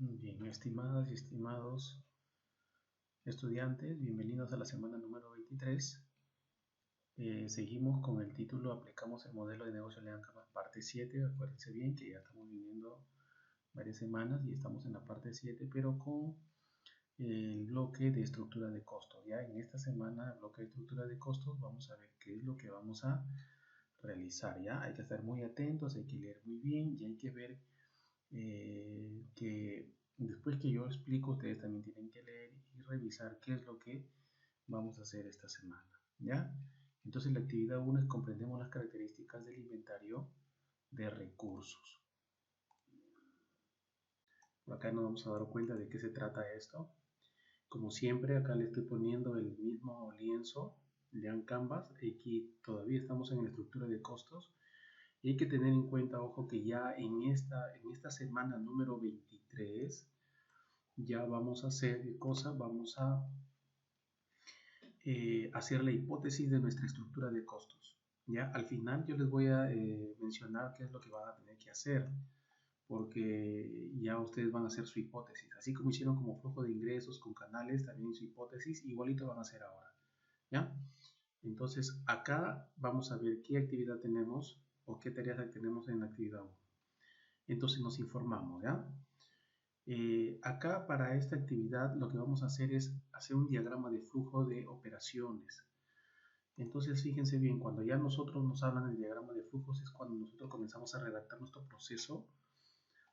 Bien, estimadas y estimados estudiantes, bienvenidos a la semana número 23. Seguimos con el título Aplicamos el modelo de negocio Lean Canvas, parte 7. Acuérdense bien que ya estamos viviendo varias semanas y estamos en la parte 7, pero con el bloque de estructura de costos. Ya en esta semana, bloque de estructura de costos, vamos a ver qué es lo que vamos a realizar. Ya hay que estar muy atentos, hay que leer muy bien y hay que ver que después que yo explico, ustedes también tienen que leer y revisar qué es lo que vamos a hacer esta semana, ¿ya? Entonces la actividad 1 es comprendemos las características del inventario de recursos. Por acá nos vamos a dar cuenta de qué se trata esto. Como siempre, acá le estoy poniendo el mismo lienzo, Lean Canvas, aquí todavía estamos en la estructura de costos. Y hay que tener en cuenta, ojo, que ya en esta semana número 23 ya vamos a hacer qué cosa, vamos a hacer la hipótesis de nuestra estructura de costos. Ya al final yo les voy a mencionar qué es lo que van a tener que hacer, porque ya ustedes van a hacer su hipótesis, así como hicieron como flujo de ingresos con canales, también su hipótesis, igualito van a hacer ahora. ¿Ya? Entonces acá vamos a ver qué actividad tenemos o qué tareas tenemos en la actividad 1. Entonces nos informamos, ¿ya? Acá para esta actividad lo que vamos a hacer es hacer un diagrama de flujo de operaciones. Entonces fíjense bien, cuando ya nosotros nos hablan del diagrama de flujos es cuando nosotros comenzamos a redactar nuestro proceso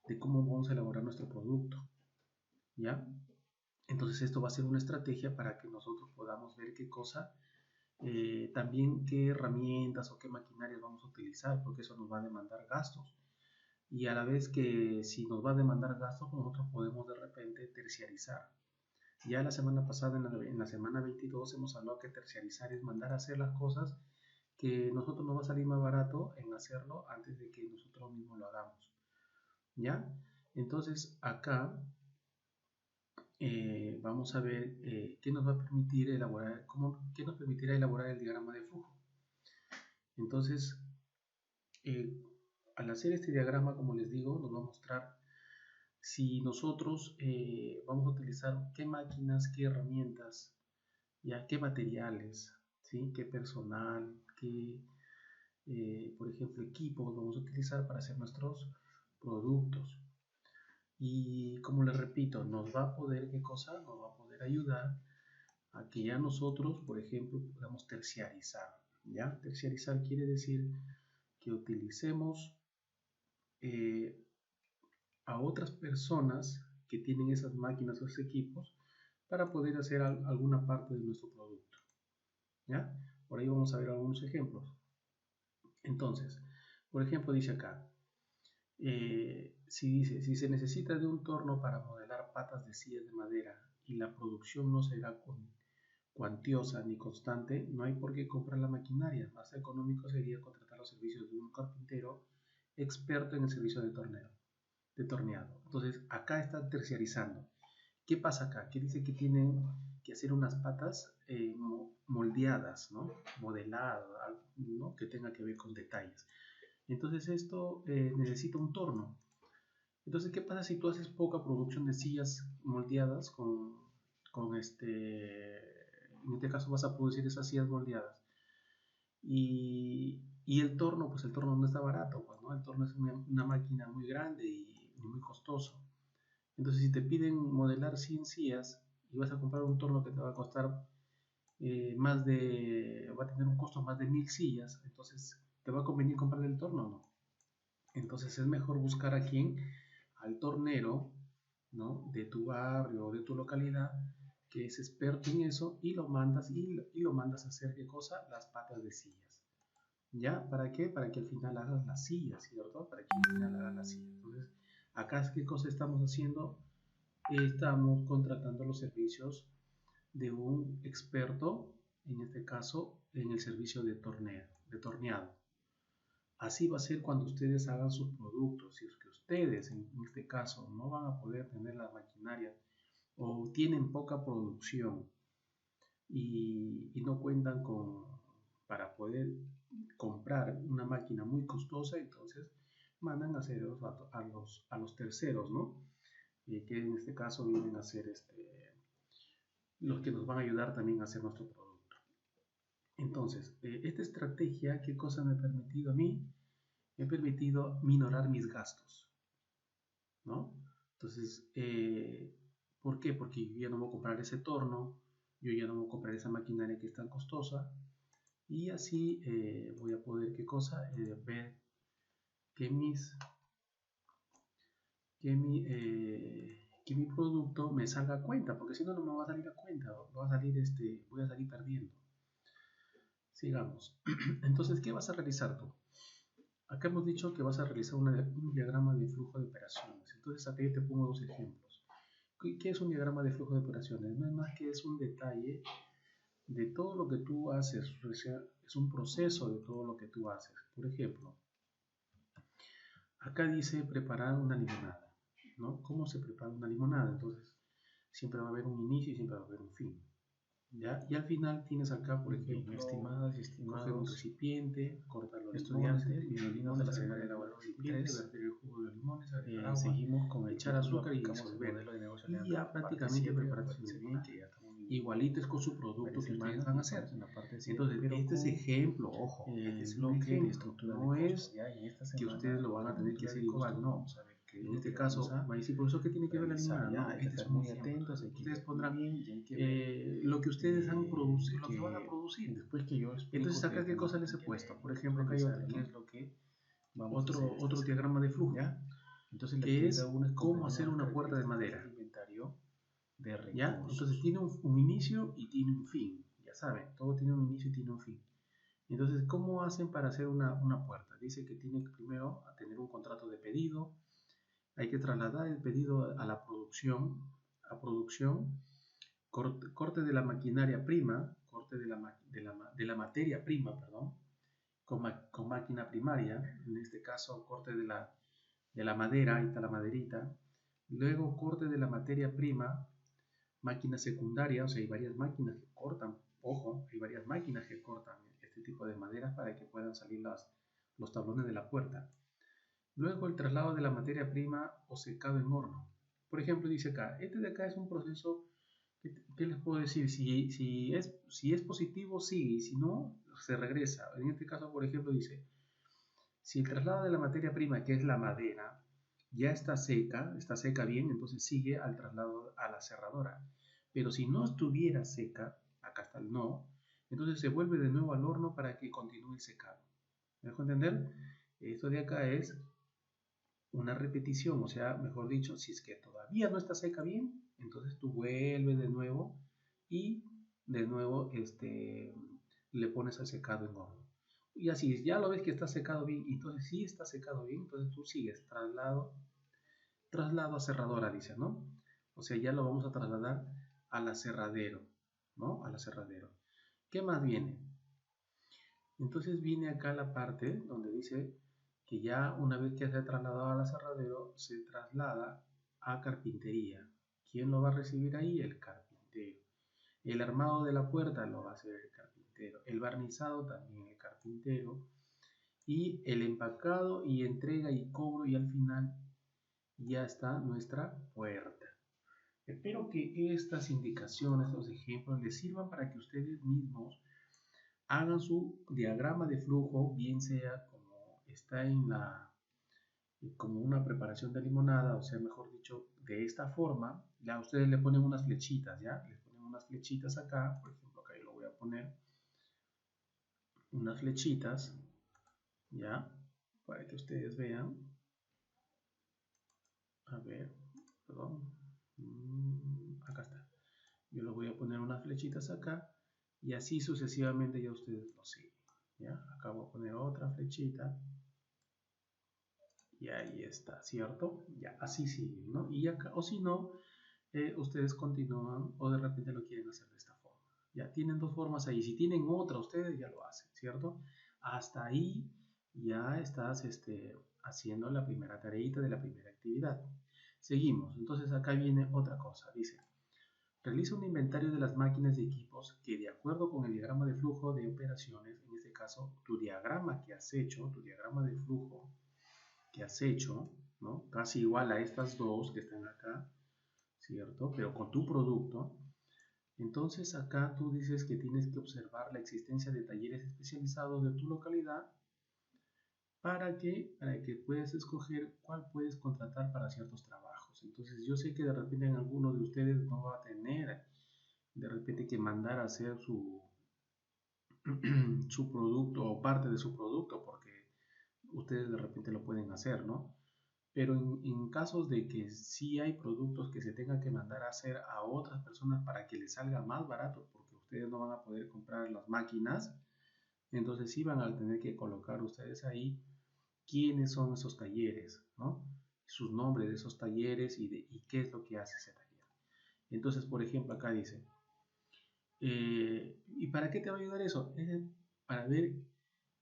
de cómo vamos a elaborar nuestro producto. ¿Ya? Entonces esto va a ser una estrategia para que nosotros podamos ver qué cosa, también qué herramientas o qué maquinarias vamos a utilizar, porque eso nos va a demandar gastos. Y a la vez que si nos va a demandar gastos, nosotros podemos de repente terciarizar. Ya la semana pasada, en la semana 22, hemos hablado que terciarizar es mandar a hacer las cosas que nosotros nos va a salir más barato en hacerlo antes de que nosotros mismos lo hagamos. ¿Ya? Entonces acá vamos a ver qué nos va a permitir elaborar, qué nos permitirá elaborar el diagrama de flujo. Entonces, al hacer este diagrama, como les digo, nos va a mostrar si nosotros vamos a utilizar qué máquinas, qué herramientas, ya qué materiales, ¿sí? Qué personal, qué, por ejemplo, equipos vamos a utilizar para hacer nuestros productos. Y como les repito, nos va a poder, ¿qué cosa? Nos va a poder ayudar a que ya nosotros, por ejemplo, podamos terciarizar. ¿Ya? Terciarizar quiere decir que utilicemos a otras personas que tienen esas máquinas o esos equipos para poder hacer alguna parte de nuestro producto. ¿Ya? Por ahí vamos a ver algunos ejemplos. Entonces, por ejemplo, dice acá, si se necesita de un torno para modelar patas de sillas de madera y la producción no será cuantiosa ni constante, no hay por qué comprar la maquinaria. Más económico sería contratar los servicios de un carpintero experto en el servicio de torneado. Entonces, acá está terciarizando. ¿Qué pasa acá? Que dice que tienen que hacer unas patas moldeadas, ¿no? Modeladas, ¿no? Que tenga que ver con detalles. Entonces esto necesita un torno. Entonces, ¿qué pasa si tú haces poca producción de sillas moldeadas en este caso vas a producir esas sillas moldeadas? Y el torno, pues el torno no está barato, pues, ¿no? El torno es una máquina muy grande y muy costoso. Entonces, si te piden modelar 100 sillas y vas a comprar un torno que te va a costar va a tener un costo más de 1000 sillas, entonces, ¿te va a convenir comprar el torno o no? Entonces es mejor buscar a quien, al tornero, ¿no? De tu barrio o de tu localidad, que es experto en eso y lo mandas lo mandas a hacer qué cosa, las patas de sillas. ¿Ya? ¿Para qué? Para que al final hagas las sillas, ¿cierto? Para que al final hagas las sillas. Entonces, acá qué cosa estamos haciendo, estamos contratando los servicios de un experto, en este caso, en el servicio de torneado. Así va a ser cuando ustedes hagan sus productos. Si es que ustedes, en este caso, no van a poder tener la maquinaria o tienen poca producción y no cuentan para poder comprar una máquina muy costosa, entonces mandan a hacer a los terceros, ¿no? que en este caso vienen a ser los que nos van a ayudar también a hacer nuestro producto. Entonces, esta estrategia, ¿qué cosa me ha permitido a mí? Me ha permitido minorar mis gastos, ¿no? Entonces, ¿por qué? Porque yo ya no voy a comprar ese torno, yo ya no voy a comprar esa maquinaria que es tan costosa, y así voy a poder, ¿qué cosa? Ver que que mi producto me salga a cuenta, porque si no, no me va a salir a cuenta, va a salir voy a salir perdiendo. Sigamos. Entonces, ¿qué vas a realizar tú? Acá hemos dicho que vas a realizar un diagrama de flujo de operaciones. Entonces, acá yo te pongo dos ejemplos. ¿Qué es un diagrama de flujo de operaciones? No es más que es un detalle de todo lo que tú haces, o sea, es un proceso de todo lo que tú haces. Por ejemplo, acá dice preparar una limonada, ¿no? ¿Cómo se prepara una limonada? Entonces, siempre va a haber un inicio y siempre va a haber un fin, ¿ya? Y al final tienes acá, por ejemplo, estimadas y coger un estimados recipiente, cortar los estudiantes, limones, bienvenidos a la agregar semana el agua al número recipiente, 23. verter el jugo de los limones, agregar agua, Seguimos con el echar título, azúcar y aplicamos el disolver. modelo de negocio Y Lean ya parte prácticamente 7. preparaste su Recuérdense bebida. que ya estamos Igualito es con su producto varias que ustedes semanas van y a hacer. estamos en la parte 7, Entonces, pero este es con ejemplo, ojo, este el es un bloque de ejemplo. estructura de No costos. es Ya en esta que semana, ustedes lo van con a la tener que estructura hacer de costos, igual, no. vamos a ver qué es En lo este que vamos caso, a va a decir, profesor, ¿qué tiene que ver la realizar. limonada? Ya No, hay que este es estar un muy ejemplo. atentos, hay que Ustedes ver muy pondrán bien y hay que ver lo que ustedes han producido, lo que van a que producir. después que yo Entonces, explico acá, que ¿qué cosa bueno, les he hay que puesto? leer, Por hay que ejemplo, acá hay revisar otro, qué ¿no? es lo que vamos a hacer esta Otro semana, diagrama de flujo, ¿ya? Entonces la que actividad es 1 es cómo comprender hacer las una puerta de características madera. del inventario de ¿Ya? Entonces recursos. tiene un inicio y tiene un fin. Ya saben, todo tiene un inicio y tiene un fin. Entonces, ¿cómo hacen para hacer una puerta? Dice que tiene que primero tener un contrato de pedido, hay que trasladar el pedido a la producción, corte de la maquinaria prima, corte de la materia prima, perdón, con máquina primaria, en este caso corte de la madera, ahí está la maderita, luego corte de la materia prima, máquina secundaria, o sea, hay varias máquinas que cortan, ojo, hay varias máquinas que cortan este tipo de maderas para que puedan salir los tablones de la puerta. Luego el traslado de la materia prima o secado en horno. Por ejemplo, dice acá, este de acá es un proceso, ¿qué les puedo decir? Si es positivo, sigue, y si no, se regresa. En este caso, por ejemplo, dice, si el traslado de la materia prima, que es la madera, ya está seca bien, entonces sigue al traslado a la cerradora. Pero si no estuviera seca, acá está el no, entonces se vuelve de nuevo al horno para que continúe el secado. ¿Me dejo entender? Esto de acá es una repetición, o sea, mejor dicho, si es que todavía no está seca bien, entonces tú vuelves de nuevo y de nuevo le pones al secado en horno. Y así, ya lo ves que está secado bien, entonces sí está secado bien, entonces tú sigues traslado a cerradora, dice, ¿no? O sea, ya lo vamos a trasladar al aserradero, ¿no? Al aserradero. ¿Qué más viene? Entonces viene acá la parte donde dice que ya una vez que se ha trasladado al aserradero, se traslada a carpintería. ¿Quién lo va a recibir ahí? El carpintero. El armado de la puerta lo va a hacer el carpintero. El barnizado también el carpintero. Y el empacado y entrega y cobro y al final ya está nuestra puerta. Espero que estas indicaciones, estos ejemplos les sirvan para que ustedes mismos hagan su diagrama de flujo, bien sea como está como una preparación de limonada, o sea, mejor dicho, de esta forma. Ya ustedes le ponen unas flechitas, ¿ya? Les ponen unas flechitas acá, por ejemplo, acá yo lo voy a poner unas flechitas, ¿ya? Para que ustedes vean. A ver, perdón. Acá está. Yo le voy a poner unas flechitas acá y así sucesivamente ya ustedes lo siguen. ¿Ya? Acá voy a poner otra flechita y ahí está, ¿cierto? Ya, así siguen, ¿no? Y acá, o si no, ustedes continúan o de repente lo quieren hacer de esta forma. Ya tienen dos formas ahí. Si tienen otra, ustedes ya lo hacen, ¿cierto? Hasta ahí ya estás haciendo la primera tareita de la primera actividad. Seguimos. Entonces acá viene otra cosa. Dice, realiza un inventario de las máquinas y equipos que de acuerdo con el diagrama de flujo de operaciones, en este caso tu diagrama que has hecho, tu diagrama de flujo que has hecho, ¿no? Casi igual a estas dos que están acá, ¿cierto? Pero con tu producto. Entonces acá tú dices que tienes que observar la existencia de talleres especializados de tu localidad para que puedas escoger cuál puedes contratar para ciertos trabajos. Entonces yo sé que de repente en algunos de ustedes no va a tener de repente que mandar a hacer su producto o parte de su producto porque ustedes de repente lo pueden hacer, ¿no? Pero en casos de que sí hay productos que se tengan que mandar a hacer a otras personas para que les salga más barato porque ustedes no van a poder comprar las máquinas, entonces sí van a tener que colocar ustedes ahí quiénes son esos talleres, ¿no? Sus nombres de esos talleres y qué es lo que hace ese taller. Entonces, por ejemplo, acá dice, ¿y para qué te va a ayudar eso? Es para ver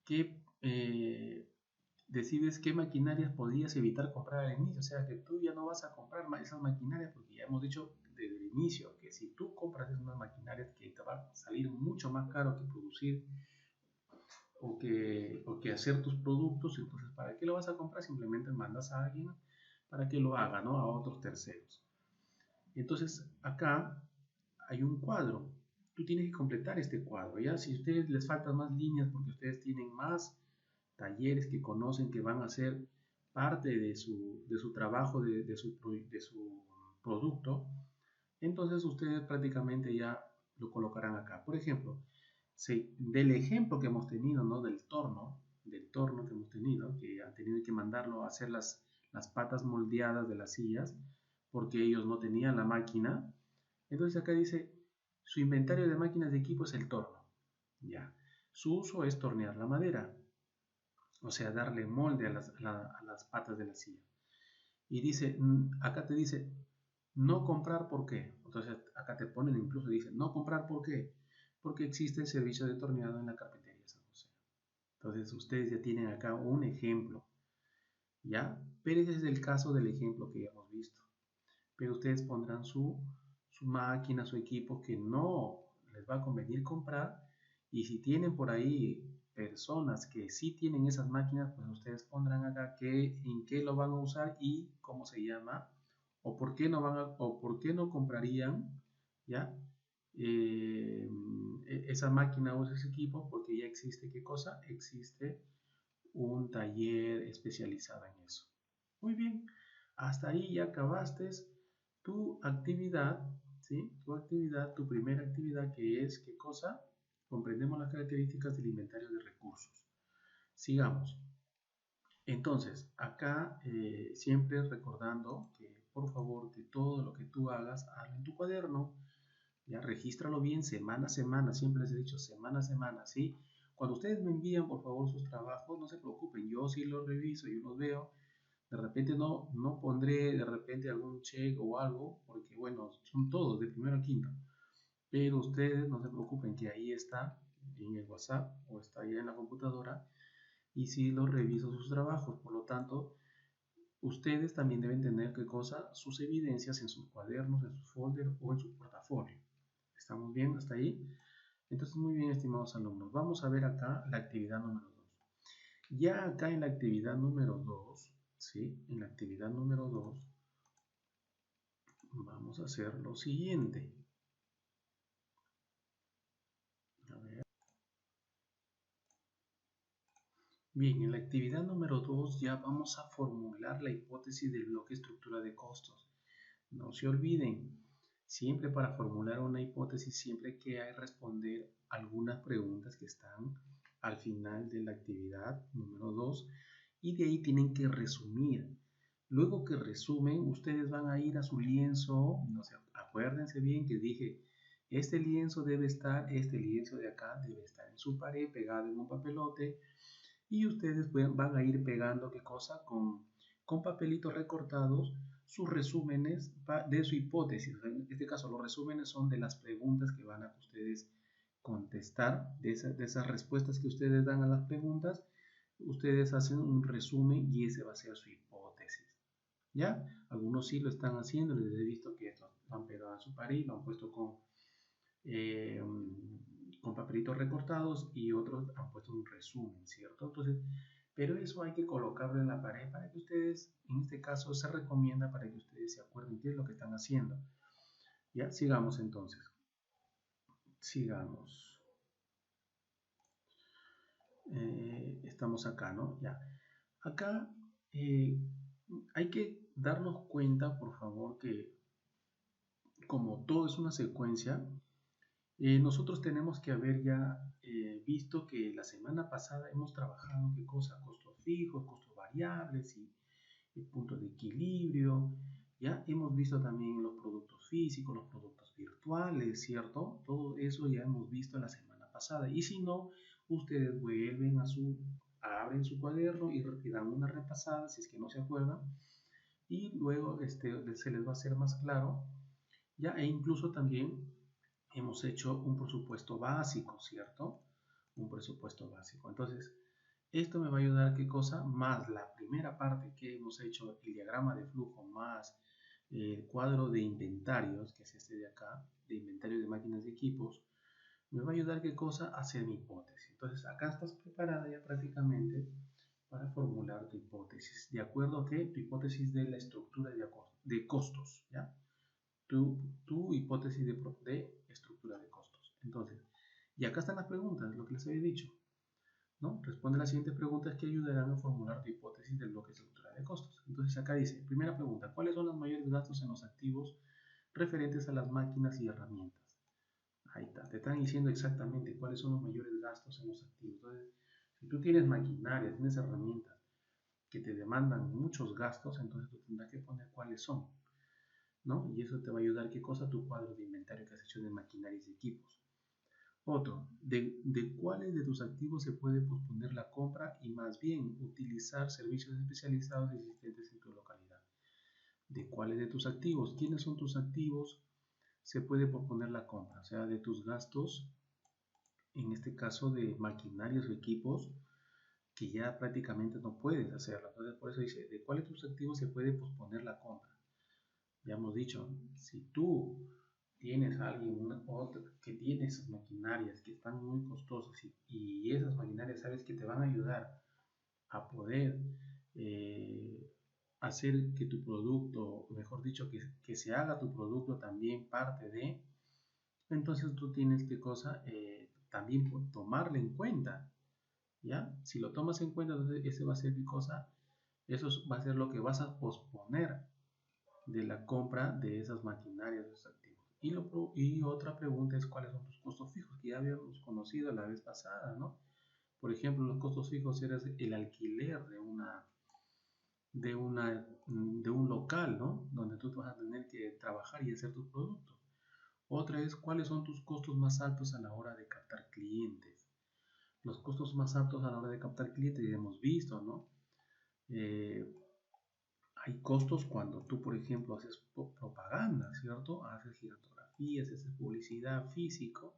qué decides qué maquinarias podrías evitar comprar al inicio. O sea, que tú ya no vas a comprar esas maquinarias porque ya hemos dicho desde el inicio que si tú compras esas maquinarias que te va a salir mucho más caro que producir o que hacer tus productos, entonces ¿para qué lo vas a comprar? Simplemente mandas a alguien para que lo haga, ¿no? A otros terceros. Entonces acá hay un cuadro. Tú tienes que completar este cuadro, ¿ya? Si a ustedes les faltan más líneas porque ustedes tienen más talleres que conocen que van a ser parte de su trabajo, de su producto, entonces ustedes prácticamente ya lo colocarán acá. Por ejemplo, del ejemplo que hemos tenido, ¿no? Del torno que hemos tenido, que han tenido que mandarlo a hacer las patas moldeadas de las sillas, porque ellos no tenían la máquina. Entonces acá dice, su inventario de máquinas de equipo es el torno. Ya. Su uso es tornear la madera, o sea, darle molde a las patas de la silla. Y dice, acá te dice, no comprar por qué. Entonces acá te ponen incluso, dice, no comprar por qué. Porque existe el servicio de torneado en la carpintería San José. Entonces ustedes ya tienen acá un ejemplo, ¿ya? Pero ese es el caso del ejemplo que ya hemos visto. Pero ustedes pondrán su máquina, su equipo que no les va a convenir comprar. Y si tienen por ahí personas que sí tienen esas máquinas, pues ustedes pondrán acá en qué lo van a usar y cómo se llama, o por qué no o por qué no comprarían, ¿ya? Esa máquina o ese equipo, porque ya existe, ¿qué cosa? Existe un taller especializado en eso. Muy bien, hasta ahí ya acabaste tu actividad, ¿sí? Tu primera actividad, que es, ¿qué cosa? Comprendemos las características del inventario de recursos. Sigamos. Entonces, acá siempre recordando que, por favor, que todo lo que tú hagas, hazlo en tu cuaderno, ya regístralo bien semana a semana, siempre les he dicho semana a semana, ¿sí? Cuando ustedes me envían, por favor, sus trabajos, no se preocupen, yo sí los reviso, yo los veo. De repente no pondré de repente algún check o algo, porque bueno, son todos de primero a quinto. Pero ustedes no se preocupen que ahí está en el WhatsApp o está ya en la computadora y sí los reviso sus trabajos. Por lo tanto, ustedes también deben tener qué cosa, sus evidencias en sus cuadernos, en sus folders o en su portafolio. ¿Estamos bien hasta ahí? Entonces, muy bien, estimados alumnos. Vamos a ver acá la actividad número 2. Ya acá en la actividad número 2, ¿sí? En la actividad número 2 vamos a hacer lo siguiente. A ver. Bien, en la actividad número 2 ya vamos a formular la hipótesis del bloque estructura de costos. No se olviden, siempre para formular una hipótesis siempre hay que responder algunas preguntas que están al final de la actividad número 2 y de ahí tienen que resumir. Luego que resumen, ustedes van a ir a su lienzo, no sé, acuérdense bien que dije, este lienzo este lienzo de acá debe estar en su pared, pegado en un papelote, y ustedes van a ir pegando, ¿qué cosa? Con papelitos recortados, sus resúmenes de su hipótesis. En este caso, los resúmenes son de las preguntas que van a ustedes contestar, de esas respuestas que ustedes dan a las preguntas, ustedes hacen un resumen y ese va a ser su hipótesis. ¿Ya? Algunos sí lo están haciendo, les he visto que lo han pegado a su pared, lo han puesto con papelitos recortados y otros han puesto un resumen, ¿cierto? Entonces, pero eso hay que colocarlo en la pared para que ustedes, en este caso se recomienda para que ustedes se acuerden qué es lo que están haciendo. Ya, sigamos entonces. Sigamos. Estamos acá, ¿no? Ya. Acá hay que darnos cuenta, por favor, que como todo es una secuencia, nosotros tenemos que haber ya visto que la semana pasada hemos trabajado qué cosa, costos fijos, costos variables y puntos de equilibrio. Ya hemos visto también los productos físicos, los productos virtuales, ¿cierto? Todo eso ya hemos visto la semana pasada. Y si no, ustedes vuelven abren su cuaderno y dan una repasada si es que no se acuerdan. Y luego se les va a hacer más claro. Ya, e incluso también hemos hecho un presupuesto básico, ¿cierto? Un presupuesto básico. Entonces, esto me va a ayudar, ¿qué cosa? Más la primera parte que hemos hecho, el diagrama de flujo, más el cuadro de inventarios, que es este de acá, de inventario de máquinas y equipos, me va a ayudar, ¿qué cosa? A hacer mi hipótesis. Entonces, acá estás preparada ya prácticamente para formular tu hipótesis. ¿De acuerdo a qué? Tu hipótesis de la estructura de costos, ¿ya? Tu hipótesis de estructura de costos. Entonces, y acá están las preguntas, lo que les había dicho, ¿no? Responde las siguientes preguntas que ayudarán a formular tu hipótesis del bloque de estructura de costos. Entonces, acá dice, primera pregunta, ¿cuáles son los mayores gastos en los activos referentes a las máquinas y herramientas? Ahí está, te están diciendo exactamente cuáles son los mayores gastos en los activos. Entonces, si tú tienes maquinaria, tienes herramientas que te demandan muchos gastos, entonces tú tendrás que poner cuáles son, ¿no? Y eso te va a ayudar, ¿qué cosa? Tu cuadro de inventario que has hecho de maquinarias y equipos. Otro, de cuáles de tus activos se puede posponer la compra y más bien utilizar servicios especializados existentes en tu localidad. De cuáles de tus activos, quiénes son tus activos, se puede posponer la compra, o sea, de tus gastos, en este caso de maquinarias o equipos, que ya prácticamente no puedes hacerlo. Entonces, por eso dice, ¿de cuáles de tus activos se puede posponer la compra? Ya hemos dicho, si tú tienes a alguien otro, que tiene esas maquinarias que están muy costosas y esas maquinarias sabes que te van a ayudar a poder hacer que tu producto, mejor dicho, que se haga tu producto también parte de, entonces tú tienes que cosa, también tomarle en cuenta, ¿ya? Si lo tomas en cuenta, entonces ese va a ser mi cosa, eso va a ser lo que vas a posponer de la compra de esas maquinarias, de esos activos. Y otra pregunta es cuáles son tus costos fijos, que ya habíamos conocido la vez pasada, ¿no? Por ejemplo, los costos fijos eran el alquiler de un local, ¿no? Donde tú vas a tener que trabajar y hacer tus productos. Otra es cuáles son tus costos más altos a la hora de captar clientes. Los costos más altos a la hora de captar clientes ya hemos visto, ¿no? Hay costos cuando tú, por ejemplo, haces propaganda, ¿cierto? Haces gigantografías, haces publicidad físico,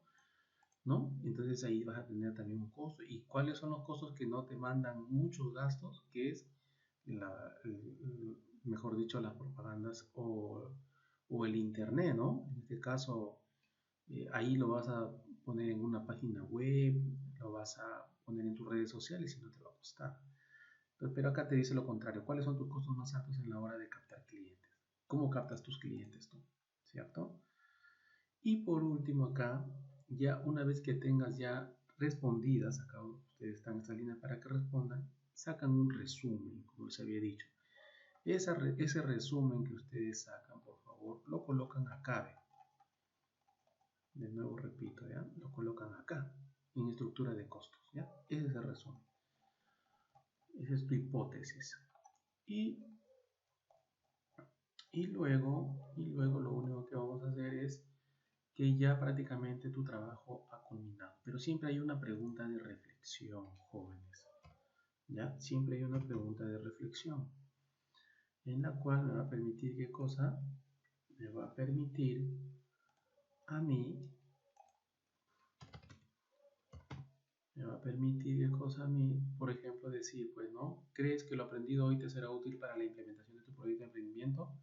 ¿no? Entonces ahí vas a tener también un costo. ¿Y cuáles son los costos que no te mandan muchos gastos? Que es, mejor dicho, las propagandas o el internet, ¿no? En este caso, ahí lo vas a poner en una página web, lo vas a poner en tus redes sociales y no te va a costar. Pero acá te dice lo contrario. ¿Cuáles son tus costos más altos en la hora de captar clientes? ¿Cómo captas tus clientes tú? ¿Cierto? Y por último acá, ya una vez que tengas ya respondidas, acá ustedes están en esta línea para que respondan, sacan un resumen, como les había dicho. Ese resumen que ustedes sacan, por favor, lo colocan acá. De nuevo repito, ¿ya? Lo colocan acá, en estructura de costos, ¿ya? Ese es el resumen. Esa es tu hipótesis. Y luego lo único que vamos a hacer es que ya prácticamente tu trabajo ha culminado. Pero siempre hay una pregunta de reflexión, jóvenes. ¿Ya? Siempre hay una pregunta de reflexión. En la cual me va a permitir qué cosa? Me va a permitir a mí. Me va a permitir qué cosa a mí, por ejemplo, decir, pues no, ¿crees que lo aprendido hoy te será útil para la implementación de tu proyecto de emprendimiento?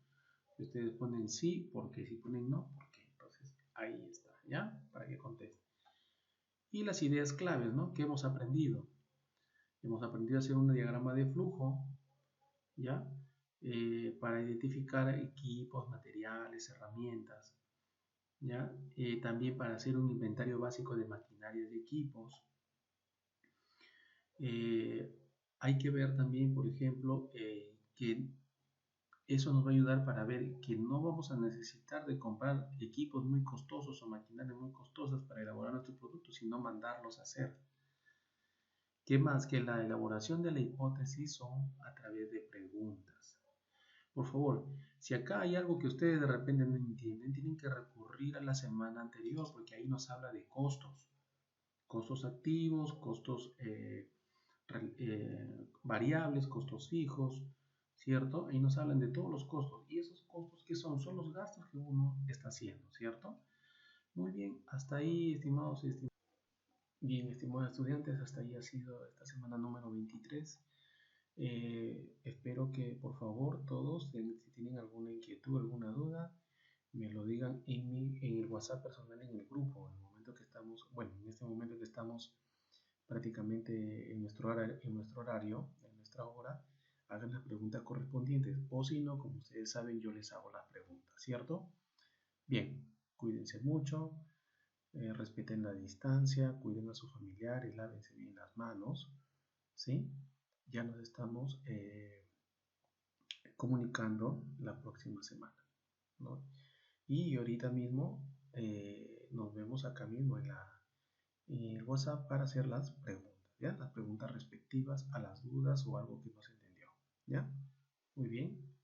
Si ustedes ponen sí, porque si ponen no, porque entonces ahí está, ¿ya? Para que conteste. Y las ideas claves, ¿no? ¿Qué hemos aprendido? Hemos aprendido a hacer un diagrama de flujo, ¿ya? Para identificar equipos, materiales, herramientas. ¿ya? También para hacer un inventario básico de maquinarias y equipos. Hay que ver también, por ejemplo, que eso nos va a ayudar para ver que no vamos a necesitar de comprar equipos muy costosos o maquinarias muy costosas para elaborar nuestros productos, sino mandarlos a hacer. ¿Qué más? Que la elaboración de la hipótesis son a través de preguntas. Por favor, si acá hay algo que ustedes de repente no entienden, tienen que recurrir a la semana anterior, porque ahí nos habla de costos. Costos activos, costos variables, costos fijos, ¿cierto? Ahí nos hablan de todos los costos. ¿Y esos costos qué son? Son los gastos que uno está haciendo, ¿cierto? Muy bien, hasta ahí, estimados y estimados. Bien, estimados estudiantes, hasta ahí ha sido esta semana número 23. Espero que por favor todos, si tienen alguna inquietud, alguna duda, me lo digan en el WhatsApp personal, en el grupo, en el momento que estamos, bueno, en este momento que estamos prácticamente en nuestro horario, en nuestra hora, hagan las preguntas correspondientes. O si no, como ustedes saben, yo les hago las preguntas, ¿cierto? Bien, cuídense mucho, respeten la distancia, cuiden a sus familiares, lávense bien las manos, ¿sí? Ya nos estamos comunicando la próxima semana, ¿no? Y ahorita mismo nos vemos acá mismo en el WhatsApp para hacer las preguntas, ¿ya? Las preguntas respectivas a las dudas o algo que no se entendió, ¿ya? Muy bien.